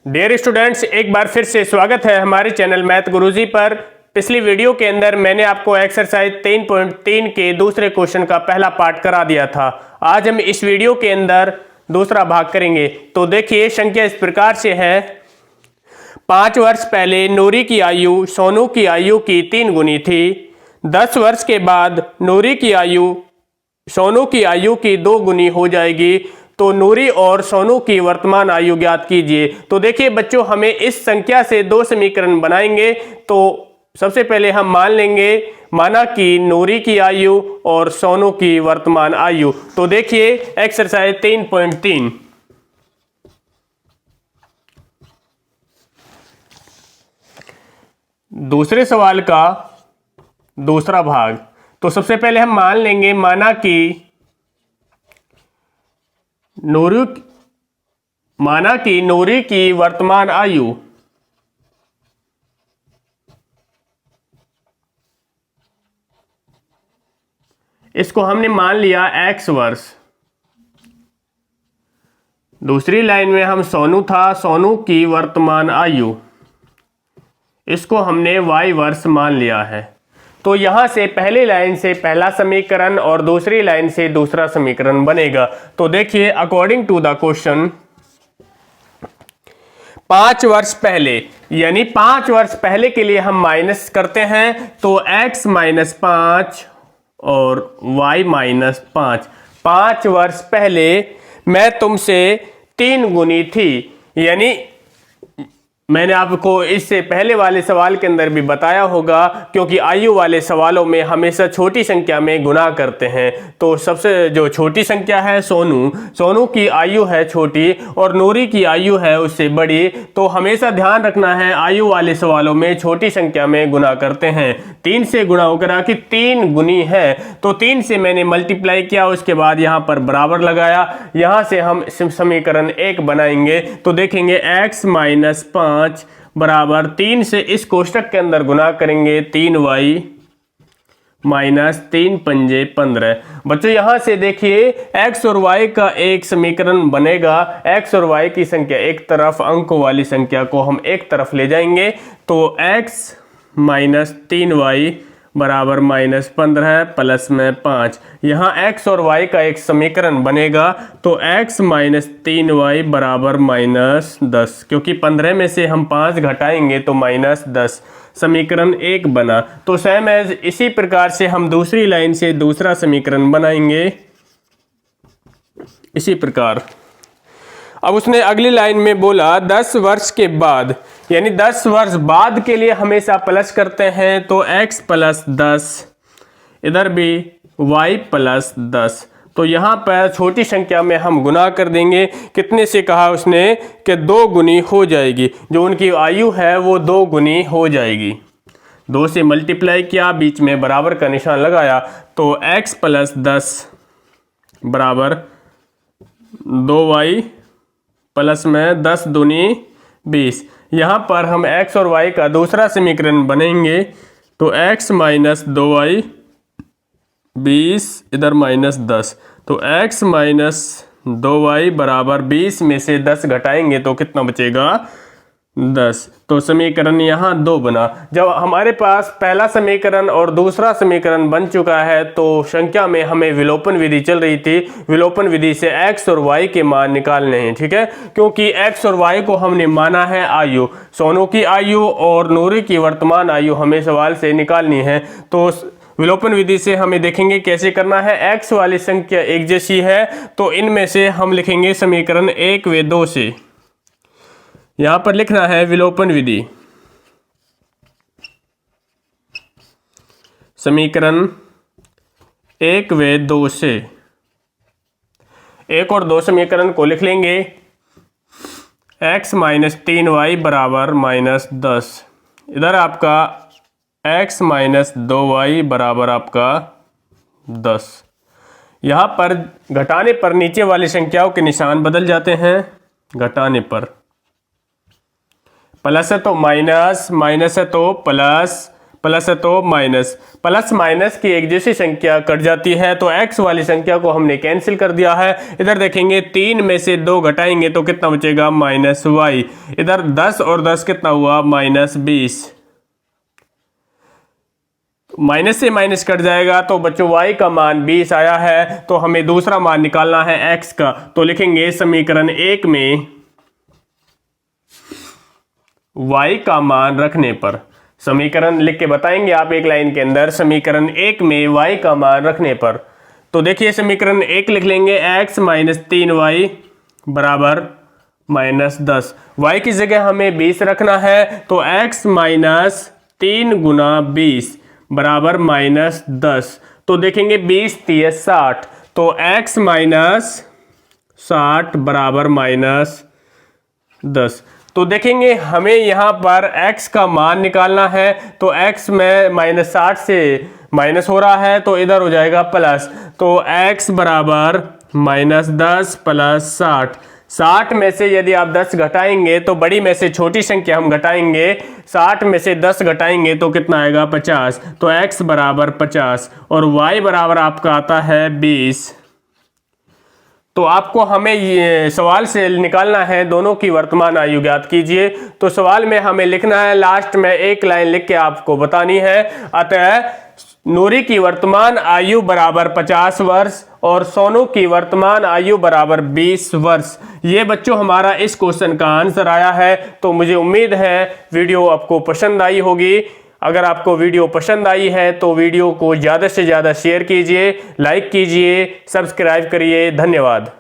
Dear students, एक बार फिर से स्वागत है हमारे चैनल मैथ गुरुजी पर। पिछली वीडियो के अंदर मैंने आपको एक्सरसाइज 3.3 के दूसरे क्वेश्चन का पहला पार्ट करा दिया था। आज हम इस वीडियो के अंदर दूसरा भाग करेंगे। तो देखिए, संख्या इस प्रकार से है। 5 वर्ष पहले नूरी की आयु सोनू की आयु की 3 गुनी थी। 10 वर्ष के बाद नूरी की आयु सोनू की आयु की 2 गुनी हो जाएगी। तो नूरी और सोनू की वर्तमान आयु ज्ञात कीजिए। तो देखिए बच्चों, हमें इस संख्या से 2 समीकरण बनाएंगे। तो सबसे पहले हम मान लेंगे, माना कि नूरी की आयु और सोनू की वर्तमान आयु। तो देखिए एक्सरसाइज 3.3, दूसरे सवाल का दूसरा भाग। तो सबसे पहले हम मान लेंगे, माना कि नूरी की वर्तमान आयु इसको हमने मान लिया x वर्ष। दूसरी लाइन में हम सोनू था, सोनू की वर्तमान आयु इसको हमने y वर्ष मान लिया है। तो यहां से पहली लाइन से पहला समीकरण और दूसरी लाइन से दूसरा समीकरण बनेगा। तो देखिए, अकॉर्डिंग टू द क्वेश्चन, 5 वर्ष पहले यानी 5 वर्ष पहले के लिए हम माइनस करते हैं। तो x माइनस 5 और y माइनस 5। 5 वर्ष पहले मैं तुमसे 3 गुनी थी, यानी मैंने आपको इससे पहले वाले सवाल के अंदर भी बताया होगा, क्योंकि आयु वाले सवालों में हमेशा छोटी संख्या में गुणा करते हैं। तो सबसे जो छोटी संख्या है सोनू की आयु है छोटी और नूरी की आयु है उससे बड़ी। तो हमेशा ध्यान रखना है, आयु वाले सवालों में छोटी संख्या में गुणा करते हैं। 3 से गुणा होकर कि 3 गुनी है, तो 3 से मैंने मल्टीप्लाई किया, उसके बाद यहाँ पर बराबर लगाया। यहाँ से हम समीकरण 1 बनाएंगे। तो देखेंगे x माइनस 5 बराबर 3 से इस कोष्टक के अंदर गुना करेंगे 3y माइनस 3 पंजे 15। बच्चों यहां से देखिए, x और y का एक समीकरण बनेगा। x और y की संख्या एक तरफ, अंकों वाली संख्या को हम एक तरफ ले जाएंगे। तो x माइनस 3y बराबर माइनस 15 प्लस में 5। यहाँ x और y का एक समीकरण बनेगा। तो x माइनस 3y बराबर माइनस 10, क्योंकि 15 में से हम 5 घटाएंगे तो माइनस 10। समीकरण 1 बना। तो सेम एज इसी प्रकार से हम दूसरी लाइन से दूसरा समीकरण बनाएंगे इसी प्रकार। अब उसने अगली लाइन में बोला 10 वर्ष के बाद, यानी 10 वर्ष बाद के लिए हमेशा प्लस करते हैं। तो x प्लस 10, इधर भी y प्लस 10। तो यहाँ पर छोटी संख्या में हम गुना कर देंगे। कितने से कहा उसने कि 2 गुनी हो जाएगी। जो उनकी आयु है वो 2 गुनी हो जाएगी। 2 से मल्टीप्लाई किया, बीच में बराबर का निशान लगाया। तो x प्लस 10 बराबर 2y प्लस में 10 दूनी 20। यहाँ पर हम x और y का दूसरा समीकरण बनेंगे। तो x माइनस 2y 20, इधर माइनस 10। तो x माइनस 2y बराबर 20 में से 10 घटाएंगे तो कितना बचेगा? 10। तो समीकरण यहाँ 2 बना। जब हमारे पास पहला समीकरण और दूसरा समीकरण बन चुका है, तो संख्या में हमें विलोपन विधि चल रही थी। विलोपन विधि से x और y के मान निकालने हैं, ठीक है, क्योंकि x और y को हमने माना है आयु। सोनू की आयु और नूरी की वर्तमान आयु हमें सवाल से निकालनी है। तो विलोपन विधि से हमें देखेंगे कैसे करना है। x वाली संख्या एक जैसी है, तो इनमें से हम लिखेंगे समीकरण 1 व 2 से। यहां पर लिखना है विलोपन विधि। समीकरण 1 व 2 से 1 और 2 समीकरण को लिख लेंगे। x माइनस 3y बराबर माइनस 10, इधर आपका x माइनस 2y बराबर आपका 10। यहां पर घटाने पर नीचे वाली संख्याओं के निशान बदल जाते हैं। घटाने पर प्लस है तो माइनस, माइनस है तो प्लस, प्लस है तो माइनस, प्लस माइनस की एक जैसी संख्या कट जाती है, तो x वाली संख्या को हमने कैंसिल कर दिया है। इधर देखेंगे 3 में से 2 घटाएंगे तो कितना बचेगा, माइनस y। इधर 10 और 10 कितना हुआ, माइनस 20। माइनस से माइनस कट जाएगा तो बच्चों y का मान 20 आया है, तो हमें दूसरा मान निकालना है x का। तो लिखेंगे समीकरण 1 में y का मान रखने पर, समीकरण लिख के बताएंगे आप एक लाइन के अंदर, समीकरण 1 में y का मान रखने पर। तो देखिए समीकरण 1 लिख लेंगे, x माइनस 3y बराबर माइनस 10। y की जगह हमें 20 रखना है, तो x माइनस 3 गुना 20 बराबर माइनस 10। तो देखेंगे 20 3 60, तो x माइनस 60 बराबर माइनस 10। तो देखेंगे हमें यहाँ पर x का मान निकालना है, तो x में माइनस 60 से माइनस हो रहा है तो इधर हो जाएगा प्लस, तो x बराबर माइनस 10 प्लस 60। 60 में से यदि आप 10 घटाएंगे तो बड़ी में से छोटी संख्या हम घटाएंगे, 60 में से 10 घटाएंगे तो कितना आएगा, 50। तो x बराबर 50 और y बराबर आपका आता है 20। तो आपको हमें ये सवाल से निकालना है दोनों की वर्तमान आयु ज्ञात कीजिए। तो सवाल में हमें लिखना है, लास्ट में एक लाइन लिख के आपको बतानी है, अतः नूरी की वर्तमान आयु बराबर 50 वर्ष और सोनू की वर्तमान आयु बराबर 20 वर्ष। ये बच्चों हमारा इस क्वेश्चन का आंसर आया है। तो मुझे उम्मीद है वीडियो आपको पसंद आई होगी। अगर आपको वीडियो पसंद आई है तो वीडियो को ज़्यादा से ज़्यादा शेयर कीजिए, लाइक कीजिए, सब्सक्राइब करिए। धन्यवाद।